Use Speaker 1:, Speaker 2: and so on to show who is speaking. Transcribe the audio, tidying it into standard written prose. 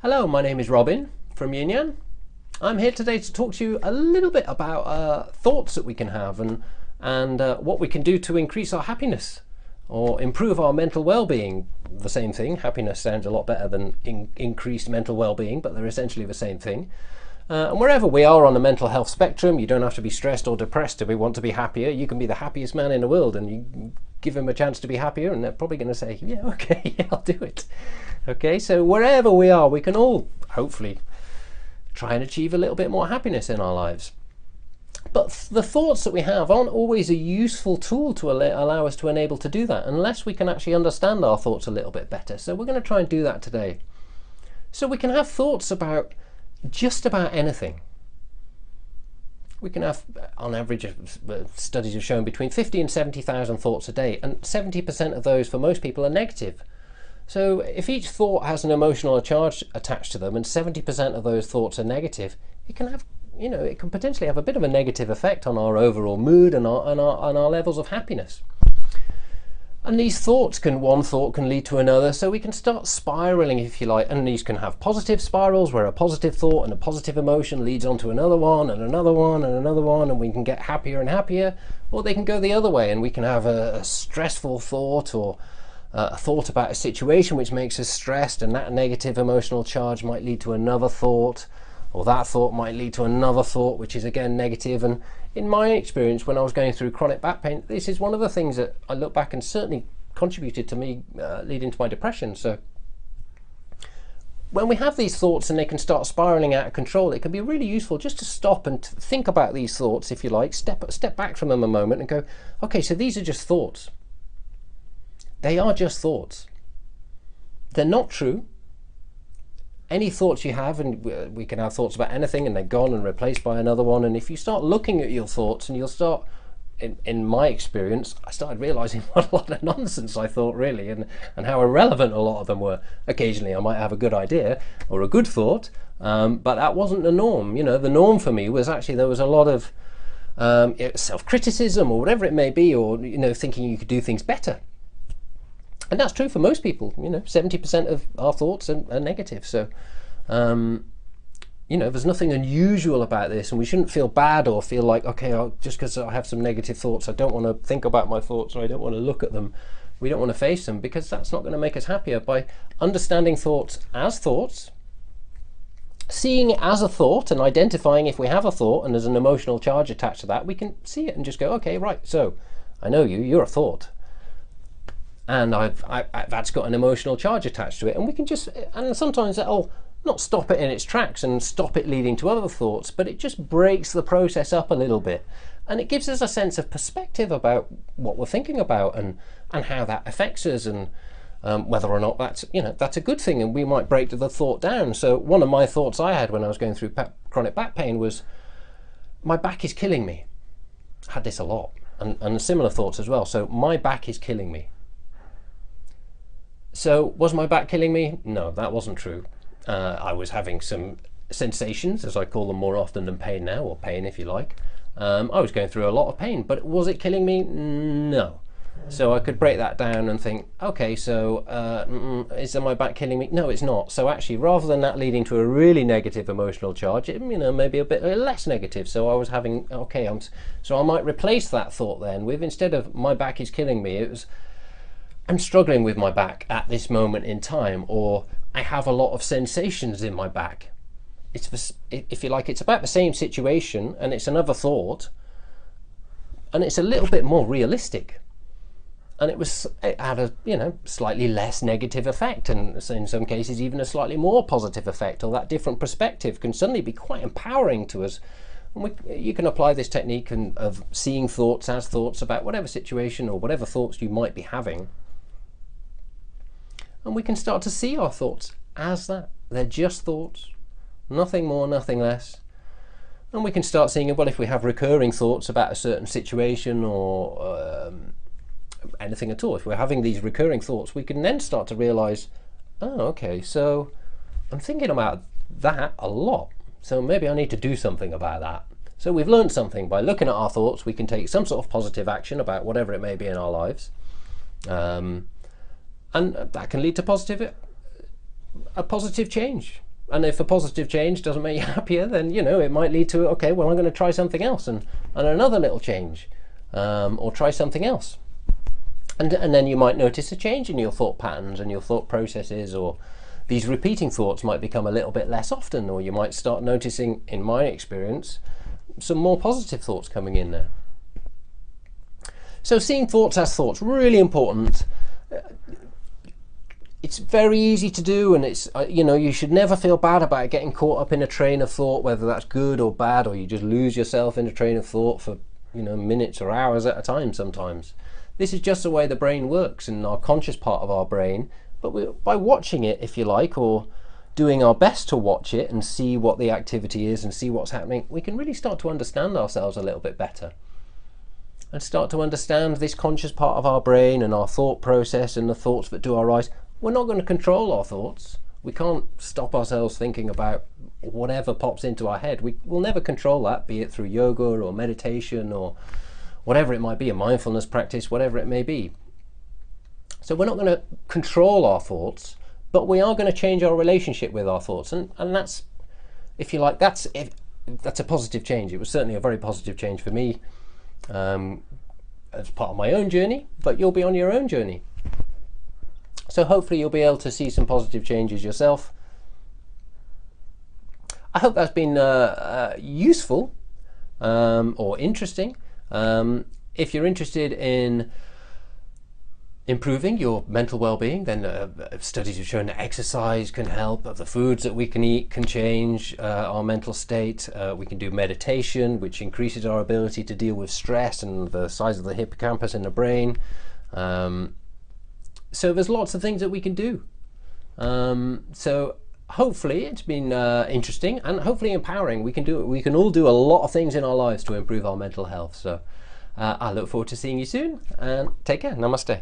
Speaker 1: Hello, my name is Robin from YinYan. I'm here today to talk to you a little bit about thoughts that we can have and what we can do to increase our happiness or improve our mental well-being. The same thing. Happiness sounds a lot better than increased mental well-being, but they're essentially the same thing. And wherever we are on the mental health spectrum, you don't have to be stressed or depressed if we want to be happier. You can be the happiest man in the world and you give them a chance to be happier and they're probably going to say, yeah, okay, yeah, I'll do it. Okay, so wherever we are, we can all hopefully try and achieve a little bit more happiness in our lives. But the thoughts that we have aren't always a useful tool to allow us to enable to do that unless we can actually understand our thoughts a little bit better. So we're going to try and do that today. So we can have thoughts about just about anything. We can have, on average, studies have shown between 50 and 70,000 thoughts a day, and 70% of those for most people are negative. So if each thought has an emotional charge attached to them and 70% of those thoughts are negative, it can have, it can potentially have a bit of a negative effect on our overall mood and our levels of happiness. And these thoughts one thought can lead to another, so we can start spiraling, if you like, and these can have positive spirals where a positive thought and a positive emotion leads on to another one and another one and another one, and we can get happier and happier. Or they can go the other way and we can have a stressful thought or a thought about a situation which makes us stressed, and that negative emotional charge might lead to another thought, or that thought might lead to another thought which is again negative. And in my experience, when I was going through chronic back pain, this is one of the things that I look back and certainly contributed to me leading to my depression. So when we have these thoughts and they can start spiraling out of control, it can be really useful just to stop and think about these thoughts, if you like, step back from them a moment and go, okay, so these are just thoughts. They are just thoughts. They're not true. Any thoughts you have, and we can have thoughts about anything and they're gone and replaced by another one. And if you start looking at your thoughts, and you'll start, in my experience, I started realizing what a lot of nonsense I thought really, and how irrelevant a lot of them were. Occasionally I might have a good idea or a good thought, but that wasn't the norm. The norm for me was actually there was a lot of self-criticism or whatever it may be, or thinking you could do things better. And that's true for most people. 70% of our thoughts are negative. So, there's nothing unusual about this, and we shouldn't feel bad or feel like, okay, just because I have some negative thoughts, I don't want to think about my thoughts, or I don't want to look at them. We don't want to face them, because that's not going to make us happier. By understanding thoughts as thoughts, seeing it as a thought and identifying if we have a thought and there's an emotional charge attached to that, we can see it and just go, okay, right, so I know you're a thought. And that's got an emotional charge attached to it, and we can and sometimes that'll not stop it in its tracks and stop it leading to other thoughts, but it just breaks the process up a little bit, and it gives us a sense of perspective about what we're thinking about and how that affects us, and whether or not that's a good thing, and we might break the thought down. So one of my thoughts I had when I was going through chronic back pain was, my back is killing me. I had this a lot, and similar thoughts as well. So my back is killing me. So was my back killing me? No, that wasn't true. I was having some sensations, as I call them more often than pain now, or pain if you like. I was going through a lot of pain, but was it killing me? No. So I could break that down and think, okay, so is my back killing me? No, it's not. So actually, rather than that leading to a really negative emotional charge, maybe a bit less negative. So I was having, okay, so I might replace that thought then with, instead of my back is killing me, it was, I'm struggling with my back at this moment in time, or I have a lot of sensations in my back. If you like, it's about the same situation, and it's another thought, and it's a little bit more realistic, and it had a slightly less negative effect, and in some cases even a slightly more positive effect. Or that different perspective can suddenly be quite empowering to us. And you can apply this technique of seeing thoughts as thoughts about whatever situation or whatever thoughts you might be having. And we can start to see our thoughts as that. They're just thoughts, nothing more, nothing less. And we can start seeing, well, if we have recurring thoughts about a certain situation or anything at all, if we're having these recurring thoughts, we can then start to realize, oh, okay, so I'm thinking about that a lot. So maybe I need to do something about that. So we've learned something. By looking at our thoughts, we can take some sort of positive action about whatever it may be in our lives. And that can lead to a positive change. And if a positive change doesn't make you happier, then it might lead to, okay, well, I'm going to try something else and another little change, or try something else. And then you might notice a change in your thought patterns and your thought processes, or these repeating thoughts might become a little bit less often, or you might start noticing, in my experience, some more positive thoughts coming in there. So seeing thoughts as thoughts, really important. It's very easy to do, and it's you should never feel bad about getting caught up in a train of thought, whether that's good or bad, or you just lose yourself in a train of thought for minutes or hours at a time sometimes. This is just the way the brain works in our conscious part of our brain, but by watching it, if you like, or doing our best to watch it and see what the activity is and see what's happening, we can really start to understand ourselves a little bit better and start to understand this conscious part of our brain and our thought process and the thoughts that do arise. We're not going to control our thoughts. We can't stop ourselves thinking about whatever pops into our head. We'll never control that, be it through yoga or meditation or whatever it might be, a mindfulness practice, whatever it may be. So we're not going to control our thoughts, but we are going to change our relationship with our thoughts. And that's, if you like, that's a positive change. It was certainly a very positive change for me as part of my own journey, but you'll be on your own journey. So hopefully you'll be able to see some positive changes yourself. I hope that's been useful or interesting. If you're interested in improving your mental well-being, then studies have shown that exercise can help. The foods that we can eat can change our mental state. We can do meditation, which increases our ability to deal with stress and the size of the hippocampus in the brain. So there's lots of things that we can do. So hopefully it's been interesting and hopefully empowering. We can all do a lot of things in our lives to improve our mental health. So I look forward to seeing you soon, and take care. Namaste.